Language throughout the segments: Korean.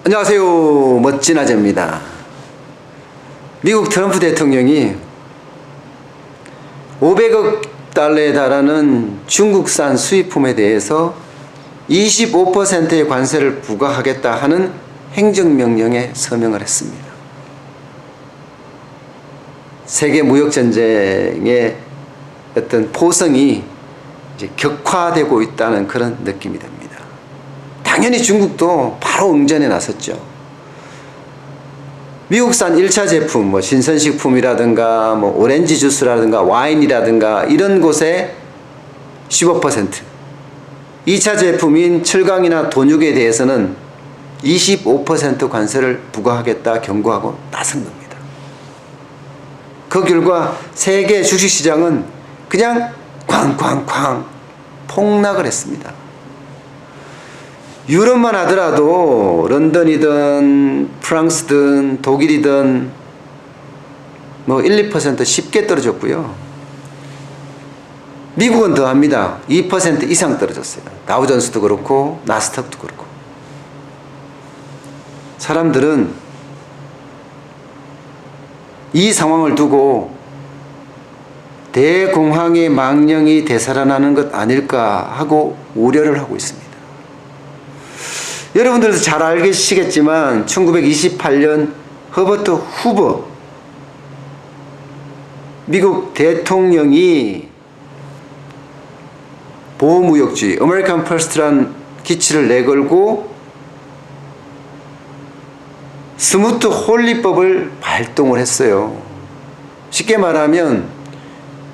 안녕하세요. 멋진 아재입니다. 미국 트럼프 대통령이 500억 달러에 달하는 중국산 수입품에 대해서 25%의 관세를 부과하겠다 하는 행정명령에 서명을 했습니다. 세계 무역전쟁의 어떤 포성이 이제 격화되고 있다는 그런 느낌이 듭니다. 당연히 중국도 바로 응전에 나섰죠. 미국산 1차 제품, 신선식품이라든가, 오렌지 주스라든가, 와인이라든가, 이런 곳에 15%. 2차 제품인 철강이나 돈육에 대해서는 25% 관세를 부과하겠다 경고하고 나선 겁니다. 그 결과 세계 주식시장은 그냥 쾅쾅쾅 폭락을 했습니다. 유럽만 하더라도 런던이든 프랑스든 독일이든 1, 2% 쉽게 떨어졌고요. 미국은 더 합니다. 2% 이상 떨어졌어요. 다우존스도 그렇고 나스닥도 그렇고. 사람들은 이 상황을 두고 대공황의 망령이 되살아나는 것 아닐까 하고 우려를 하고 있습니다. 여러분들도 잘 알시겠지만 1928년 허버트 후버 미국 대통령이 보호무역주의 아메리칸 퍼스트란 기치를 내걸고 스무트 홀리법을 발동을 했어요. 쉽게 말하면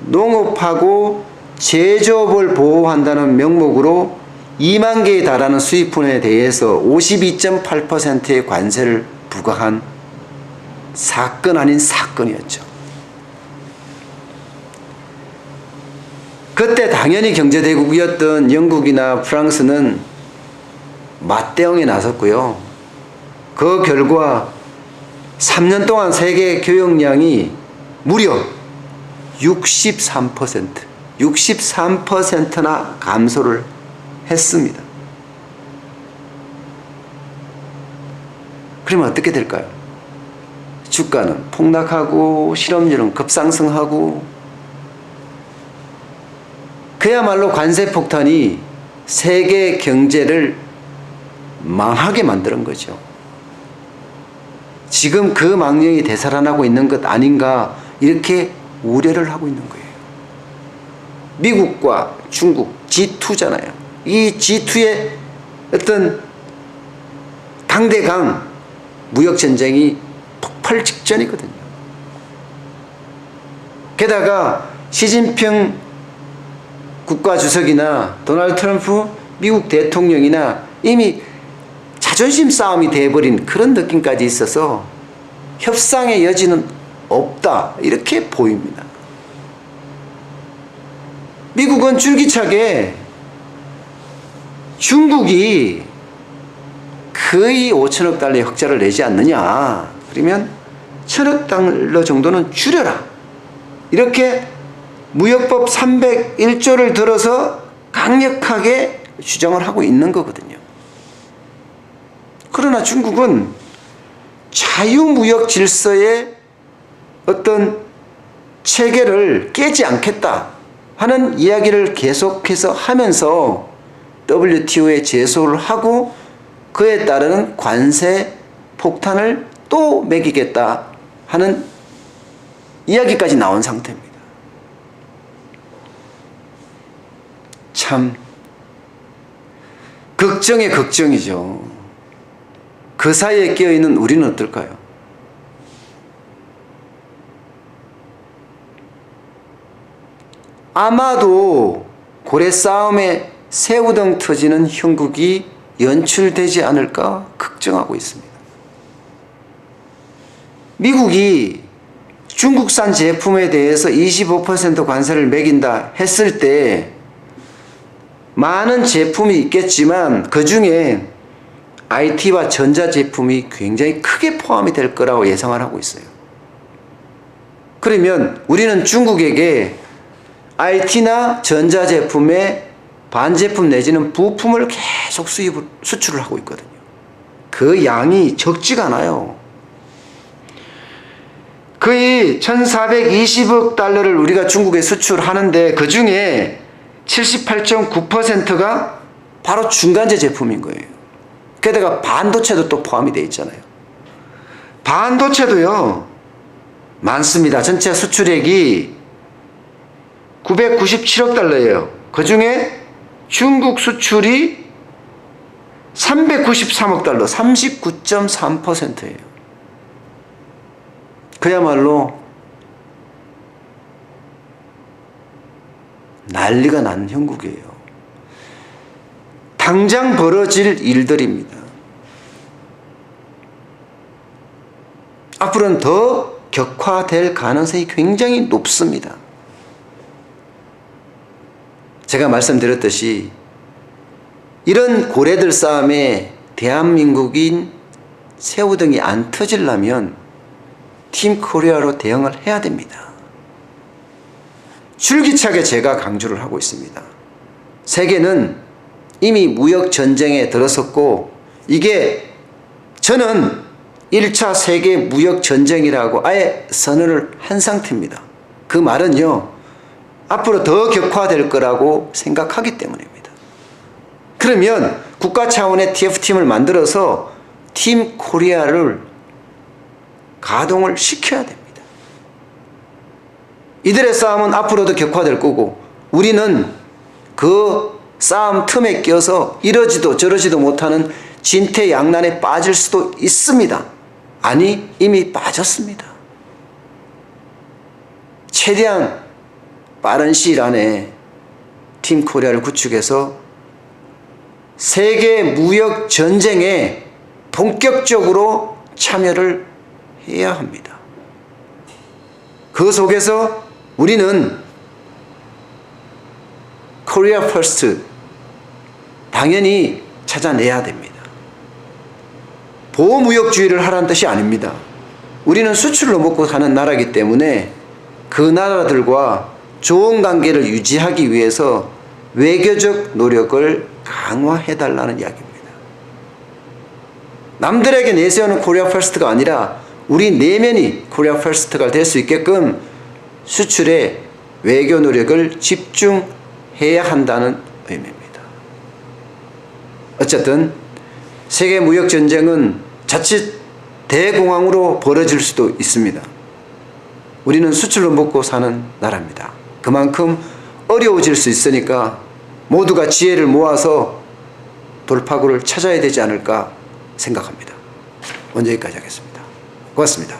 농업하고 제조업을 보호한다는 명목으로 2만 개에 달하는 수입품에 대해서 52.8%의 관세를 부과한 사건 아닌 사건이었죠. 그때 당연히 경제대국이었던 영국이나 프랑스는 맞대응에 나섰고요. 그 결과 3년 동안 세계 교역량이 무려 63%나 감소를 했습니다. 그러면 어떻게 될까요? 주가는 폭락하고 실업률은 급상승하고 그야말로 관세 폭탄이 세계 경제를 망하게 만드는 거죠. 지금 그 망령이 되살아나고 있는 것 아닌가 이렇게 우려를 하고 있는 거예요. 미국과 중국 G2잖아요. 이 G2의 어떤 강대강 무역전쟁이 폭발 직전이거든요. 게다가 시진핑 국가주석이나 도널드 트럼프 미국 대통령이나 이미 자존심 싸움이 돼버린 그런 느낌까지 있어서 협상의 여지는 없다 이렇게 보입니다. 미국은 줄기차게 중국이 거의 5천억 달러의 흑자를 내지 않느냐 그러면 1,000억 달러 정도는 줄여라 이렇게 무역법 301조를 들어서 강력하게 주장을 하고 있는 거거든요. 그러나 중국은 자유무역 질서의 어떤 체계를 깨지 않겠다 하는 이야기를 계속해서 하면서 WTO에 제소를 하고 그에 따르는 관세 폭탄을 또 매기겠다 하는 이야기까지 나온 상태입니다. 참 걱정의 걱정이죠. 그 사이에 끼어있는 우리는 어떨까요? 아마도 고래 싸움에 새우등 터지는 형국이 연출되지 않을까 걱정하고 있습니다. 미국이 중국산 제품에 대해서 25% 관세를 매긴다 했을 때 많은 제품이 있겠지만 그 중에 IT와 전자제품이 굉장히 크게 포함이 될 거라고 예상을 하고 있어요. 그러면 우리는 중국에게 IT나 전자제품의 반제품 내지는 부품을 계속 수출을 하고 있거든요. 그 양이 적지가 않아요. 거의 1420억 달러를 우리가 중국에 수출하는데 그 중에 78.9%가 바로 중간재 제품인 거예요. 게다가 반도체도 또 포함이 되어 있잖아요. 반도체도요, 많습니다. 전체 수출액이 997억 달러예요. 그 중에 중국 수출이 393억 달러, 39.3%예요. 그야말로 난리가 난 형국이에요. 당장 벌어질 일들입니다. 앞으로는 더 격화될 가능성이 굉장히 높습니다. 제가 말씀드렸듯이 이런 고래들 싸움에 대한민국인 새우등이 안 터지려면 팀 코리아로 대응을 해야 됩니다. 줄기차게 제가 강조를 하고 있습니다. 세계는 이미 무역 전쟁에 들어섰고, 이게 저는 1차 세계 무역 전쟁이라고 아예 선언을 한 상태입니다. 그 말은요, 앞으로 더 격화될 거라고 생각하기 때문입니다. 그러면 국가 차원의 TF팀을 만들어서 팀 코리아를 가동을 시켜야 됩니다. 이들의 싸움은 앞으로도 격화될 거고, 우리는 그 싸움 틈에 껴서 이러지도 저러지도 못하는 진퇴양난에 빠질 수도 있습니다. 아니, 이미 빠졌습니다. 최대한 빠른 시일 안에 팀 코리아를 구축해서 세계 무역 전쟁에 본격적으로 참여를 해야 합니다. 그 속에서 우리는 코리아 퍼스트 당연히 찾아내야 됩니다. 보호무역주의를 하라는 뜻이 아닙니다. 우리는 수출로 먹고 사는 나라이기 때문에 그 나라들과 좋은 관계를 유지하기 위해서 외교적 노력을 강화해달라는 이야기입니다. 남들에게 내세우는 코리아 퍼스트가 아니라 우리 내면이 코리아 퍼스트가 될 수 있게끔 수출에 외교 노력을 집중해야 한다는 의미입니다. 어쨌든 세계 무역 전쟁은 자칫 대공황으로 벌어질 수도 있습니다. 우리는 수출로 먹고 사는 나라입니다. 그만큼 어려워질 수 있으니까 모두가 지혜를 모아서 돌파구를 찾아야 되지 않을까 생각합니다. 먼저 여기까지 하겠습니다. 고맙습니다.